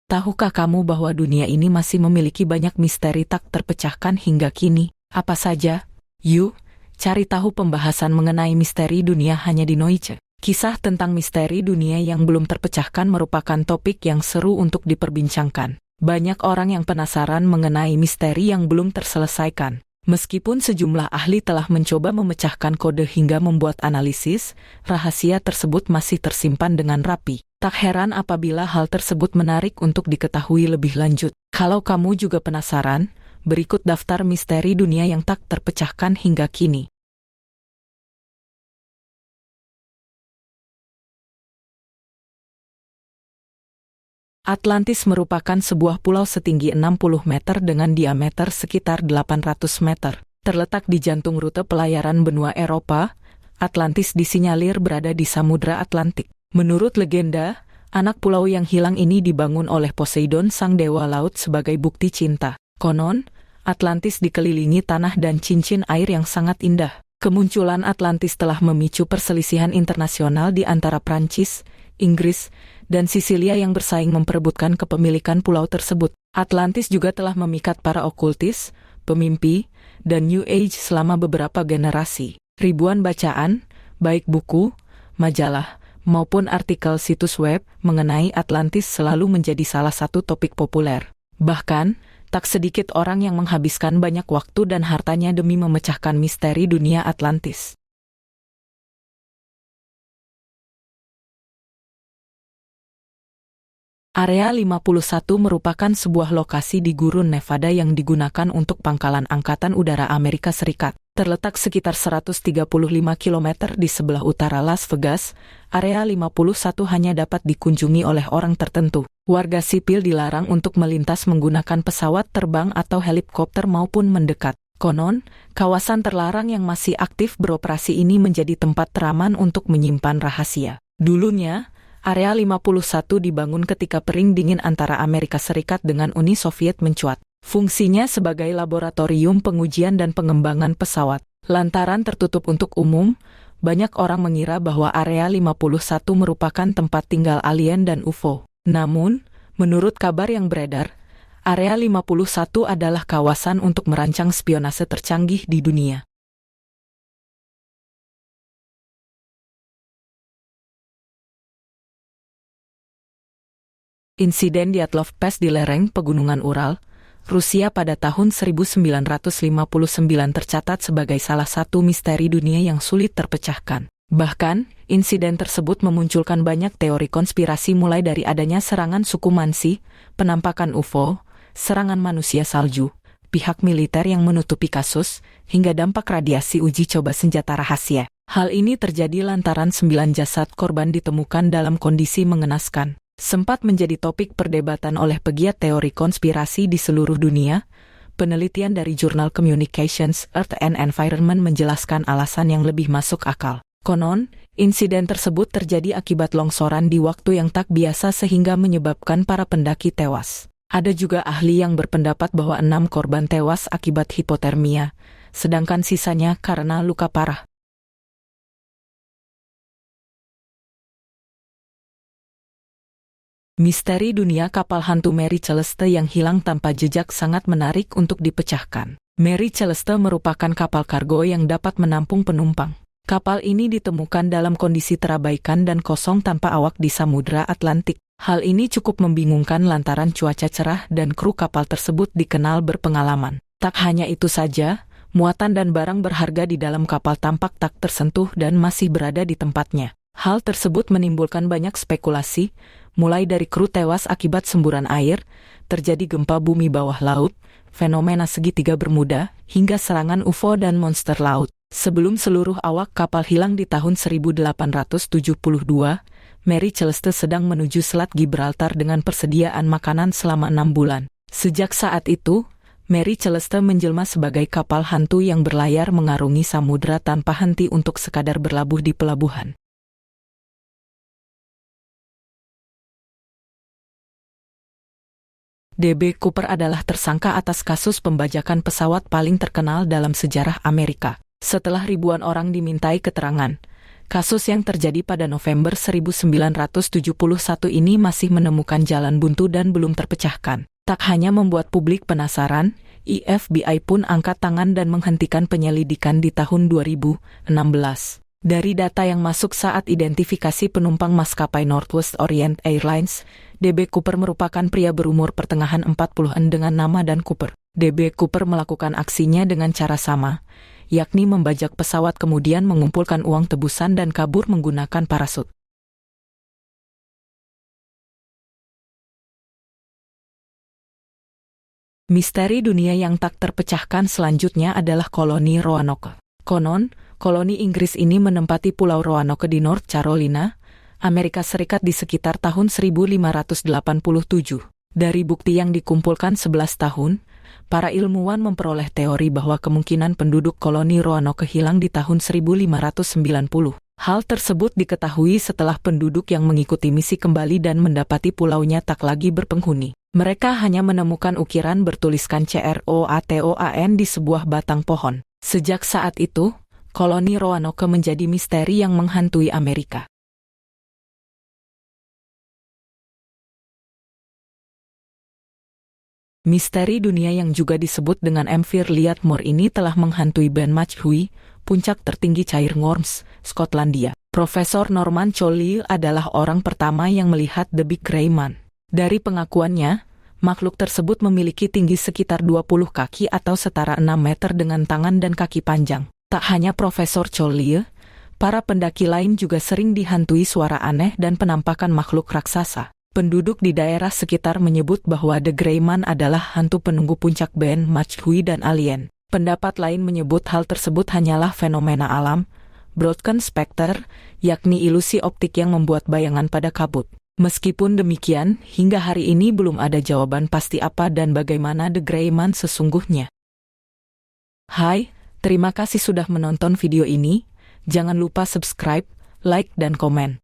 Tahukah kamu bahwa dunia ini masih memiliki banyak misteri tak terpecahkan hingga kini? Apa saja? Yuk, cari tahu pembahasan mengenai misteri dunia hanya di Noice. Kisah tentang misteri dunia yang belum terpecahkan merupakan topik yang seru untuk diperbincangkan. Banyak orang yang penasaran mengenai misteri yang belum terselesaikan. Meskipun sejumlah ahli telah mencoba memecahkan kode hingga membuat analisis, rahasia tersebut masih tersimpan dengan rapi. Tak heran apabila hal tersebut menarik untuk diketahui lebih lanjut. Kalau kamu juga penasaran, berikut daftar misteri dunia yang tak terpecahkan hingga kini. Atlantis merupakan sebuah pulau setinggi 60 meter dengan diameter sekitar 800 meter. Terletak di jantung rute pelayaran benua Eropa, Atlantis disinyalir berada di Samudra Atlantik. Menurut legenda, anak pulau yang hilang ini dibangun oleh Poseidon sang dewa laut sebagai bukti cinta. Konon, Atlantis dikelilingi tanah dan cincin air yang sangat indah. Kemunculan Atlantis telah memicu perselisihan internasional di antara Prancis, Inggris, dan Sisilia yang bersaing memperebutkan kepemilikan pulau tersebut. Atlantis juga telah memikat para okultis, pemimpi, dan New Age selama beberapa generasi. Ribuan bacaan, baik buku, majalah, maupun artikel situs web mengenai Atlantis selalu menjadi salah satu topik populer. Bahkan, tak sedikit orang yang menghabiskan banyak waktu dan hartanya demi memecahkan misteri dunia Atlantis. Area 51 merupakan sebuah lokasi di gurun Nevada yang digunakan untuk pangkalan Angkatan Udara Amerika Serikat. Terletak sekitar 135 km di sebelah utara Las Vegas, Area 51 hanya dapat dikunjungi oleh orang tertentu. Warga sipil dilarang untuk melintas menggunakan pesawat terbang atau helikopter maupun mendekat. Konon, kawasan terlarang yang masih aktif beroperasi ini menjadi tempat teraman untuk menyimpan rahasia. Dulunya, Area 51 dibangun ketika Perang Dingin antara Amerika Serikat dengan Uni Soviet mencuat. Fungsinya sebagai laboratorium pengujian dan pengembangan pesawat. Lantaran tertutup untuk umum, banyak orang mengira bahwa Area 51 merupakan tempat tinggal alien dan UFO. Namun, menurut kabar yang beredar, Area 51 adalah kawasan untuk merancang spionase tercanggih di dunia. Insiden Dyatlov Pass di lereng Pegunungan Ural, Rusia pada tahun 1959 tercatat sebagai salah satu misteri dunia yang sulit terpecahkan. Bahkan, insiden tersebut memunculkan banyak teori konspirasi mulai dari adanya serangan suku Mansi, penampakan UFO, serangan manusia salju, pihak militer yang menutupi kasus, hingga dampak radiasi uji coba senjata rahasia. Hal ini terjadi lantaran 9 jasad korban ditemukan dalam kondisi mengenaskan. Sempat menjadi topik perdebatan oleh pegiat teori konspirasi di seluruh dunia. Penelitian dari jurnal Communications, Earth and Environment menjelaskan alasan yang lebih masuk akal. Konon, insiden tersebut terjadi akibat longsoran di waktu yang tak biasa sehingga menyebabkan para pendaki tewas. Ada juga ahli yang berpendapat bahwa 6 korban tewas akibat hipotermia, sedangkan sisanya karena luka parah. Misteri dunia kapal hantu Mary Celeste yang hilang tanpa jejak sangat menarik untuk dipecahkan. Mary Celeste merupakan kapal kargo yang dapat menampung penumpang. Kapal ini ditemukan dalam kondisi terabaikan dan kosong tanpa awak di Samudra Atlantik. Hal ini cukup membingungkan lantaran cuaca cerah dan kru kapal tersebut dikenal berpengalaman. Tak hanya itu saja, muatan dan barang berharga di dalam kapal tampak tak tersentuh dan masih berada di tempatnya. Hal tersebut menimbulkan banyak spekulasi, mulai dari kru tewas akibat semburan air, terjadi gempa bumi bawah laut, fenomena segitiga Bermuda, hingga serangan UFO dan monster laut. Sebelum seluruh awak kapal hilang di tahun 1872, Mary Celeste sedang menuju Selat Gibraltar dengan persediaan makanan selama 6 bulan. Sejak saat itu, Mary Celeste menjelma sebagai kapal hantu yang berlayar mengarungi samudra tanpa henti untuk sekadar berlabuh di pelabuhan. D.B. Cooper adalah tersangka atas kasus pembajakan pesawat paling terkenal dalam sejarah Amerika. Setelah ribuan orang dimintai keterangan, Kasus yang terjadi pada November 1971 ini masih menemukan jalan buntu dan belum terpecahkan. Tak hanya membuat publik penasaran, FBI pun angkat tangan dan menghentikan penyelidikan di tahun 2016. Dari data yang masuk saat identifikasi penumpang maskapai Northwest Orient Airlines, DB Cooper merupakan pria berumur pertengahan 40-an dengan nama Dan Cooper. DB Cooper melakukan aksinya dengan cara sama, yakni membajak pesawat kemudian mengumpulkan uang tebusan dan kabur menggunakan parasut. Misteri dunia yang tak terpecahkan selanjutnya adalah koloni Roanoke. Konon, koloni Inggris ini menempati Pulau Roanoke di North Carolina, Amerika Serikat di sekitar tahun 1587. Dari bukti yang dikumpulkan 11 tahun, para ilmuwan memperoleh teori bahwa kemungkinan penduduk koloni Roanoke hilang di tahun 1590. Hal tersebut diketahui setelah penduduk yang mengikuti misi kembali dan mendapati pulaunya tak lagi berpenghuni. Mereka hanya menemukan ukiran bertuliskan CROATOAN di sebuah batang pohon. Sejak saat itu, koloni Roanoke menjadi misteri yang menghantui Amerika. Misteri dunia yang juga disebut dengan Emvir Liatmore ini telah menghantui Ben Machui, puncak tertinggi Cairngorms, Skotlandia. Profesor Norman Chollier adalah orang pertama yang melihat The Big Grey Man. Dari pengakuannya, makhluk tersebut memiliki tinggi sekitar 20 kaki atau setara 6 meter dengan tangan dan kaki panjang. Tak hanya Profesor Chollier, para pendaki lain juga sering dihantui suara aneh dan penampakan makhluk raksasa. Penduduk di daerah sekitar menyebut bahwa The Grey Man adalah hantu penunggu puncak Ben Machui dan alien. Pendapat lain menyebut hal tersebut hanyalah fenomena alam, broken specter, yakni ilusi optik yang membuat bayangan pada kabut. Meskipun demikian, hingga hari ini belum ada jawaban pasti apa dan bagaimana The Grey Man sesungguhnya. Hai, terima kasih sudah menonton video ini. Jangan lupa subscribe, like, dan komen.